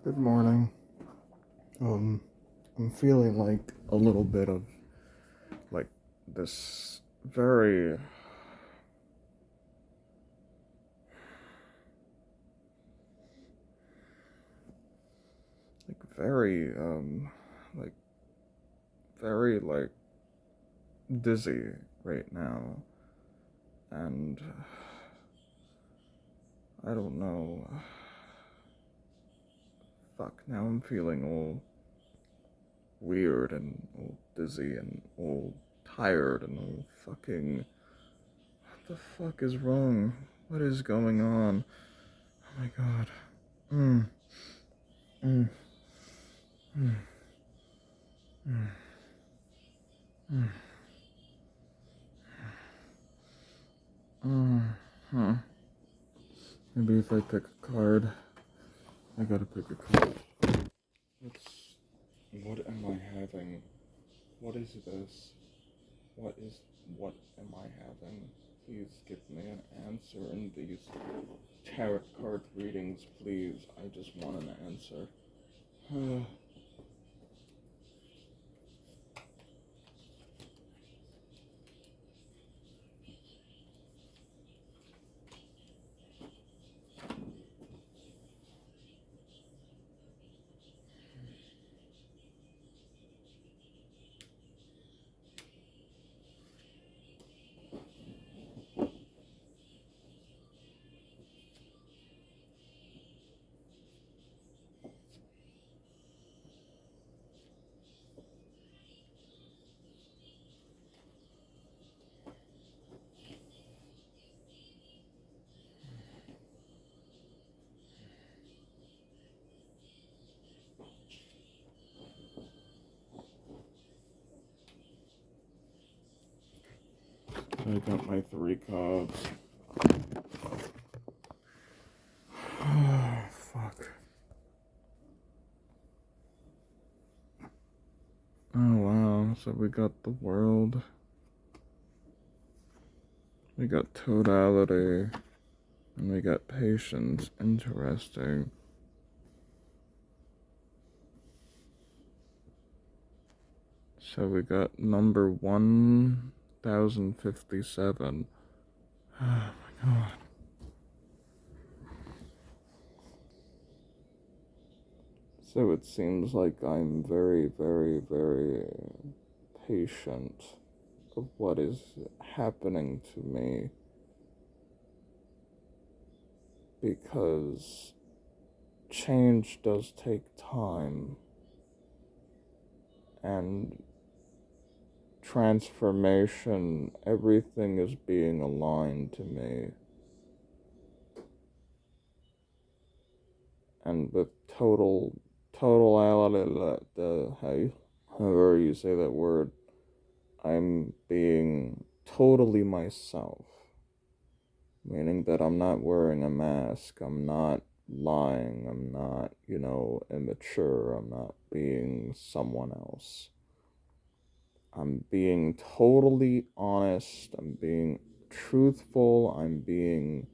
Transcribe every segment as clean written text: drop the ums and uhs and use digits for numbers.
Good morning. Um, I'm feeling like a little bit of like this very, like very dizzy right now, and I don't know. Fuck, now I'm feeling all weird and all dizzy and all tired and all fucking. What the fuck is wrong? What is going on? Oh my god. Mm. Mm. Mm. Mm. Mm. Huh. Maybe if I pick a card. I gotta pick a card. What am I having? What is this? What am I having? Please give me an answer in these tarot card readings, please. I just want an answer. I got my 3 cards. Fuck. Oh wow, so we got the world. We got totality. And we got patience. Interesting. So we got number 1057. Oh my god. So it seems like I'm very, very, very patient of what is happening to me, because change does take time, and transformation, everything is being aligned to me. And with totality, however you say that word, I'm being totally myself, meaning that I'm not wearing a mask, I'm not lying, I'm not, immature, I'm not being someone else. I'm being totally honest, I'm being truthful, I'm being,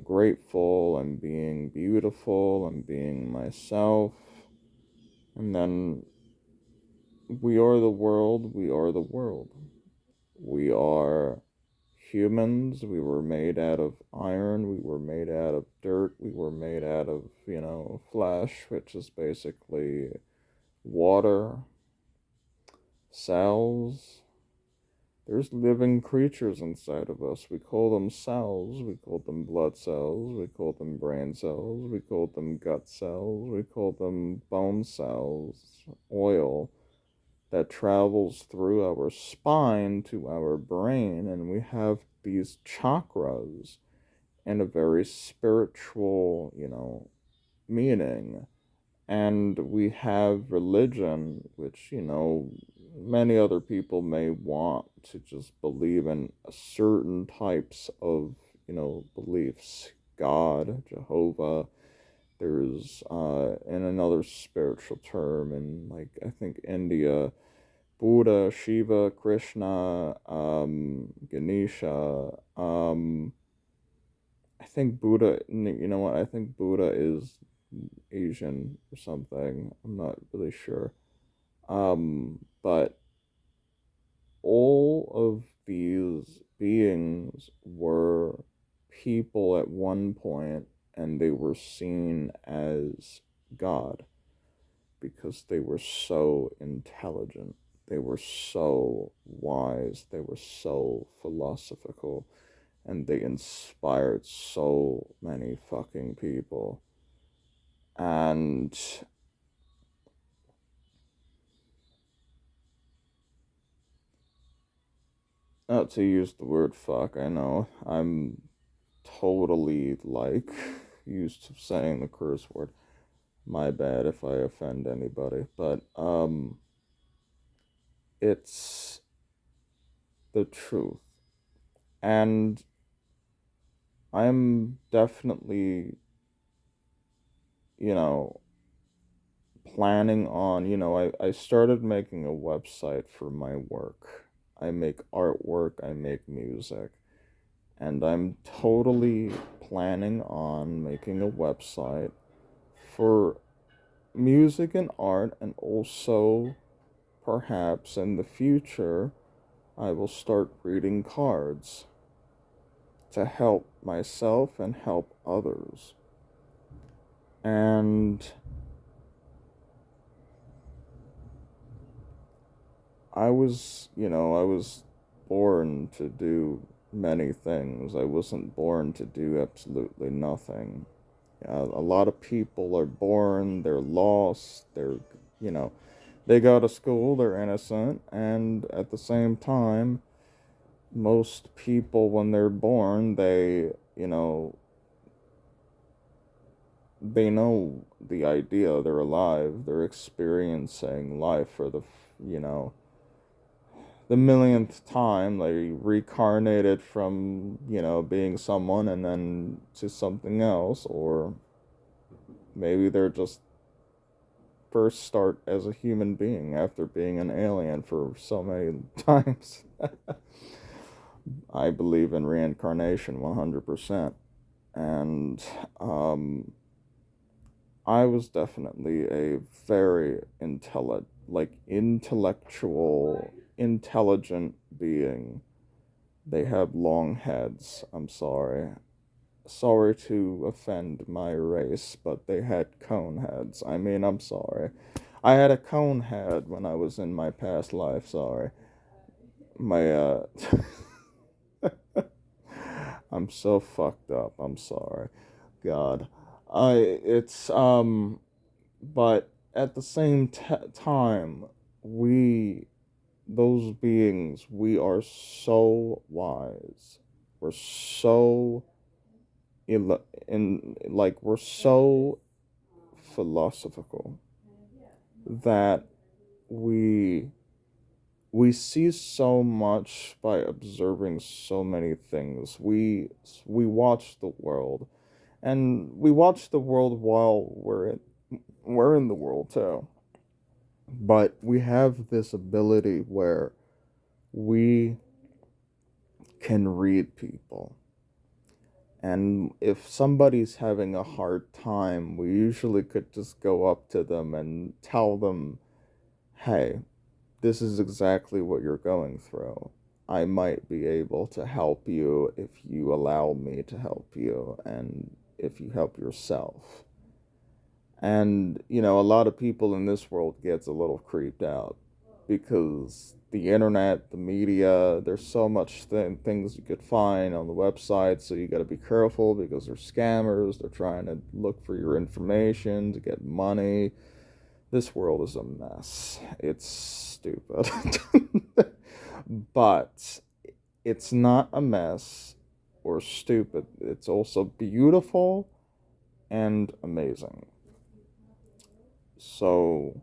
grateful, I'm being beautiful, I'm being myself. And then we are the world, we are the world. We are humans, we were made out of iron, we were made out of dirt, we were made out of, flesh, which is basically water, cells. There's living creatures inside of us. We call them cells, we call them blood cells, we call them brain cells, we call them gut cells, we call them bone cells, oil that travels through our spine to our brain, and we have these chakras and a very spiritual, meaning. And we have religion, which, many other people may want to just believe in certain types of, beliefs. God, Jehovah. There's, in another spiritual term, in, I think India, Buddha, Shiva, Krishna, Ganesha. I think Buddha, I think Buddha is Asian or something. I'm not really sure. But all of these beings were people at one point, and they were seen as God because they were so intelligent. They were so wise. They were so philosophical. And they inspired so many fucking people. And not to use the word fuck, I know I'm totally like used to saying the curse word. My bad if I offend anybody, but it's the truth. And I'm definitely, you know, planning on, I started making a website for my work. I make artwork, I make music, and I'm totally planning on making a website for music and art, and also perhaps in the future I will start reading cards to help myself and help others. And I was born to do many things. I wasn't born to do absolutely nothing. A lot of people are born, they're lost, you know, they go to school, they're innocent, and at the same time, most people, when they're born, they know the idea, they're alive, they're experiencing life for you know, the millionth time. They reincarnated from, being someone and then to something else, or maybe they're just first start as a human being after being an alien for so many times. I believe in reincarnation 100%. And I was definitely a very intellectual, intelligent being. They have long heads. I'm sorry. Sorry to offend my race, but they had cone heads. I mean, I'm sorry. I had a cone head when I was in my past life, sorry. My, I'm so fucked up. I'm sorry. God. It's, but at the same time, we, those beings, we are so wise. We're so we're so philosophical that we we see so much by observing so many things. We watch the world, and we watch the world while we're in the world too. But we have this ability where we can read people. And if somebody's having a hard time, we usually could just go up to them and tell them, hey, this is exactly what you're going through. I might be able to help you if you allow me to help you and if you help yourself. And, a lot of people in this world gets a little creeped out because the internet, the media, there's so much things you could find on the website, so you got to be careful because they're scammers, they're trying to look for your information to get money. This world is a mess. It's stupid. But it's not a mess or stupid. It's also beautiful and amazing. So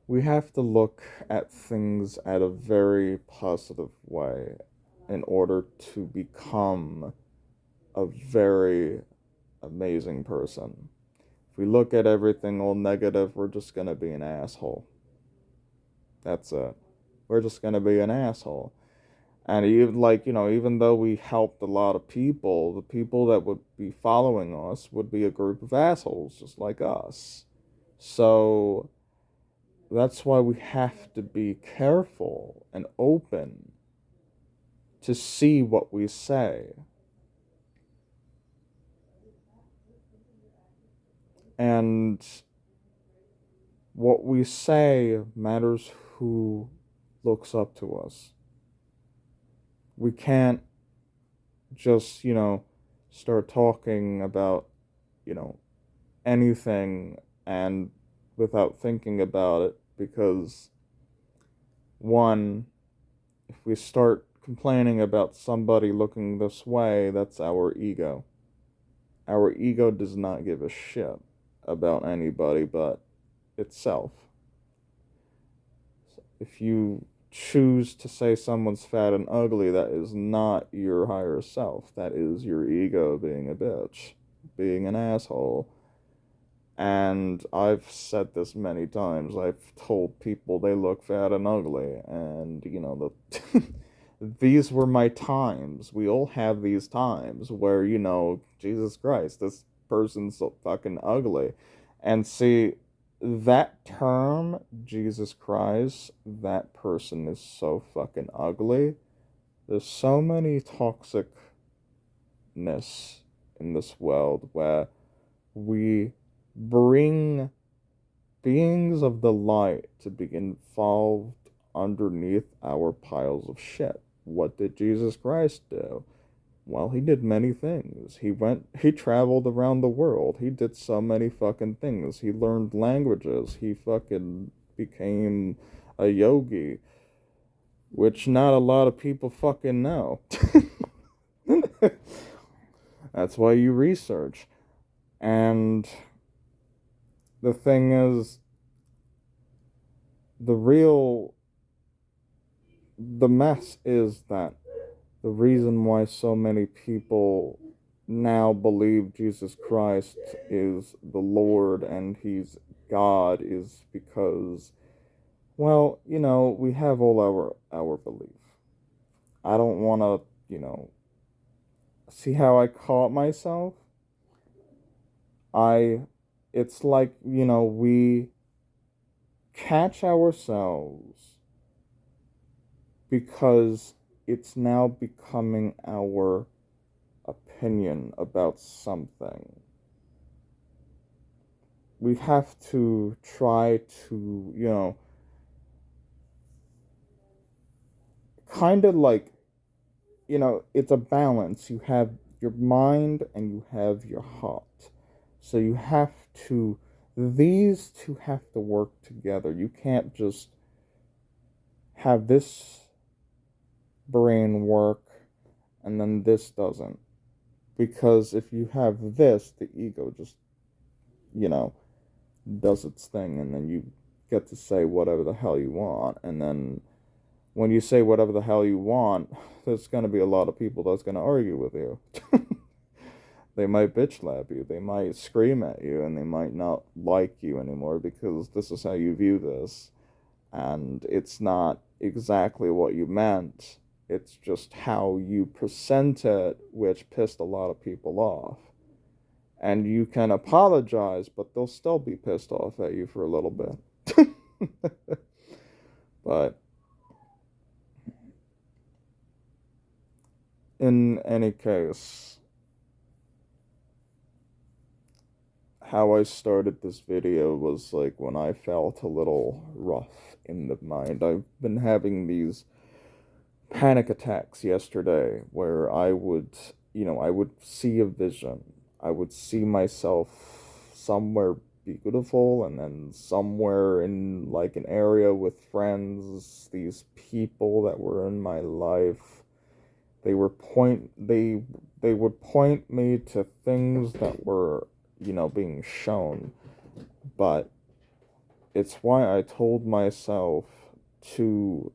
we have to look at things at a very positive way in order to become a very amazing person. If we look at everything all negative, we're just going to be an asshole. That's it. We're just going to be an asshole. And even like, even though we helped a lot of people, the people that would be following us would be a group of assholes just like us. So that's why we have to be careful and open to see what we say. And what we say matters who looks up to us. We can't just, start talking about, you know, anything and without thinking about it, because one, if we start complaining about somebody looking this way, that's our ego. Our ego does not give a shit about anybody but itself. If you choose to say someone's fat and ugly, that is not your higher self. That is your ego being a bitch, being an asshole. And I've said this many times. I've told people they look fat and ugly, and these were my times. We all have these times where, Jesus Christ, this person's so fucking ugly. And see, that term, Jesus Christ, that person is so fucking ugly. There's so many toxicness in this world where we bring beings of the light to be involved underneath our piles of shit. What did Jesus Christ do? Well, he did many things. He traveled around the world. He did so many fucking things. He learned languages. He fucking became a yogi, which not a lot of people fucking know. That's why you research. And the thing is, the mess is that the reason why so many people now believe Jesus Christ is the Lord and he's God is because, well, we have all our belief. I don't want to, see how I caught myself? It's like, we catch ourselves because it's now becoming our opinion about something. We have to try to, kind of like, it's a balance. You have your mind and you have your heart. So these two have to work together. You can't just have this brain work and then this doesn't. Because if you have this, the ego just, does its thing, and then you get to say whatever the hell you want. And then when you say whatever the hell you want, there's going to be a lot of people that's going to argue with you. They might bitch slap you, they might scream at you, and they might not like you anymore because this is how you view this. And it's not exactly what you meant. It's just how you present it, which pissed a lot of people off. And you can apologize, but they'll still be pissed off at you for a little bit. But in any case, how I started this video was like when I felt a little rough in the mind. I've been having these panic attacks yesterday where I would see a vision. I would see myself somewhere beautiful, and then somewhere in like an area with friends, these people that were in my life, they would point me to things that were, being shown. But it's why I told myself to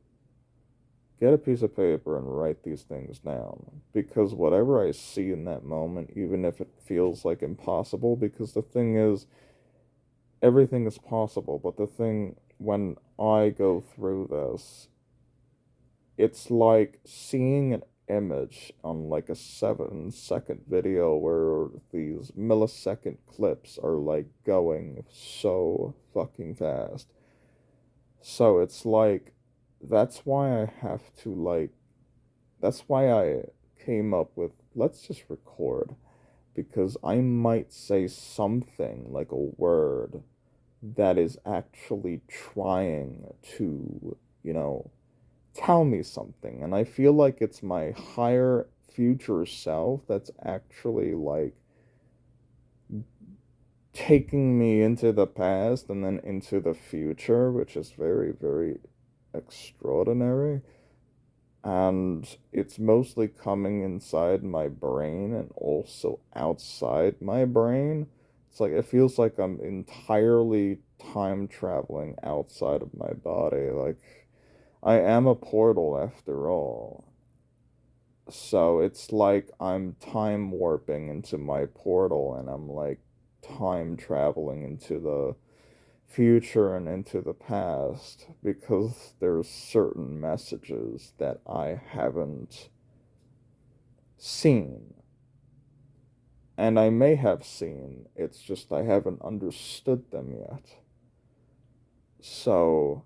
get a piece of paper and write these things down. Because whatever I see in that moment, even if it feels like impossible, because the thing is, everything is possible, but the thing, when I go through this, it's like seeing an image on like a 7-second video where these millisecond clips are like going so fucking fast. So it's like, that's why I have to like, that's why I came up with, let's just record, because I might say something like a word that is actually trying to, tell me something. And I feel like it's my higher future self that's actually like taking me into the past and then into the future, which is very, very extraordinary. And it's mostly coming inside my brain and also outside my brain. It's like it feels like I'm entirely time traveling outside of my body. Like I am a portal after all. So it's like I'm time warping into my portal and I'm like time traveling into the future and into the past because there's certain messages that I haven't seen. And I may have seen, it's just I haven't understood them yet. So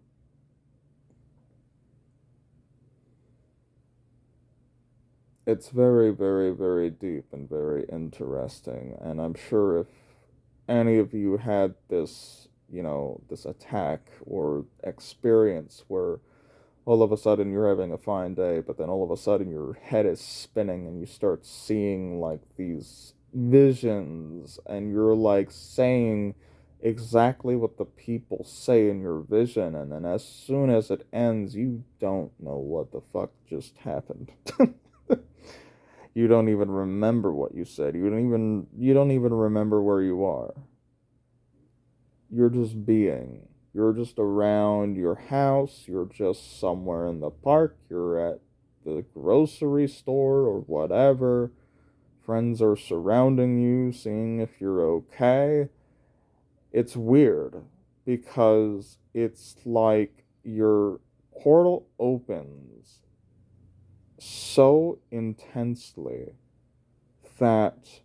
it's very, very, very deep and very interesting. And I'm sure if any of you had this, this attack or experience where all of a sudden you're having a fine day, but then all of a sudden your head is spinning and you start seeing like these visions and you're like saying exactly what the people say in your vision, and then as soon as it ends, you don't know what the fuck just happened. You don't even remember what you said. You don't even remember where you are. You're just being. You're just around your house. You're just somewhere in the park. You're at the grocery store or whatever. Friends are surrounding you, seeing if you're okay. It's weird because it's like your portal opens so intensely that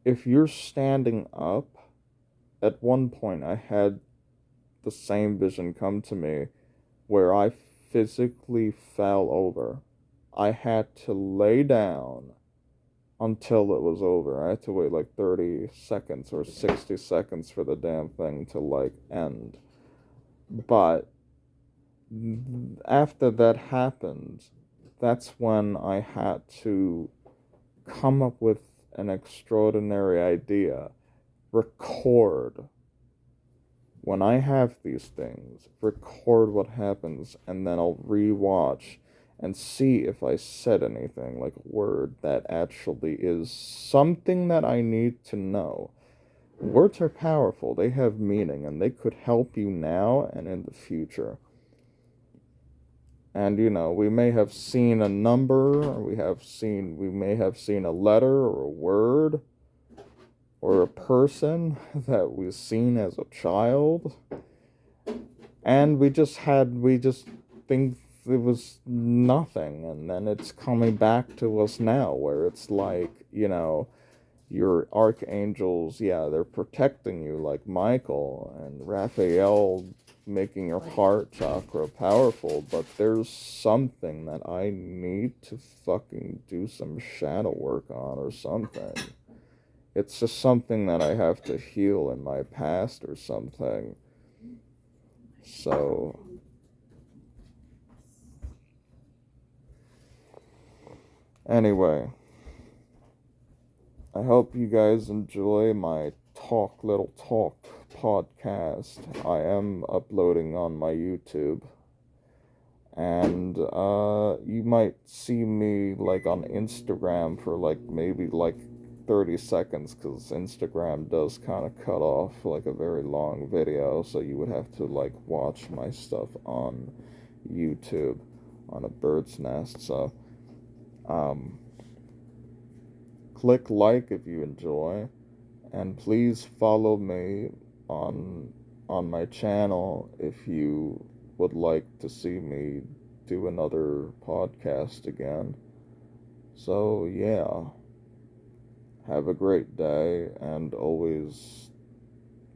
if you're standing up, at one point I had the same vision come to me where I physically fell over. I had to lay down until it was over. I had to wait like 30 seconds or 60 seconds for the damn thing to like end. But after that happened, that's when I had to come up with an extraordinary idea. Record. When I have these things, record what happens, and then I'll rewatch and see if I said anything, like a word that actually is something that I need to know. Words are powerful, they have meaning, and they could help you now and in the future. And we may have seen a number, or we may have seen a letter or a word or a person that we've seen as a child, and we just think it was nothing, and then it's coming back to us now where it's like, your archangels, yeah, they're protecting you, like Michael and Raphael, making your heart chakra powerful, but there's something that I need to fucking do some shadow work on or something. It's just something that I have to heal in my past or something. So, anyway, I hope you guys enjoy my Little Talk podcast. I am uploading on my YouTube. And you might see me like on Instagram for like maybe like 30 seconds, because Instagram does kind of cut off like a very long video, so you would have to like watch my stuff on YouTube on a bird's nest. So click like if you enjoy, and please follow me on my channel if you would like to see me do another podcast again. So, yeah, have a great day and always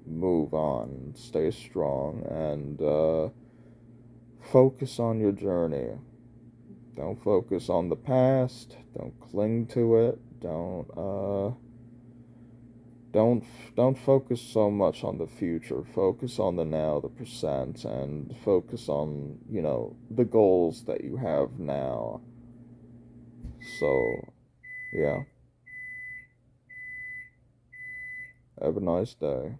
move on, stay strong, and focus on your journey. Don't focus on the past, don't cling to it, don't don't focus so much on the future. Focus on the now, the present, and focus on, the goals that you have now. So, yeah, have a nice day.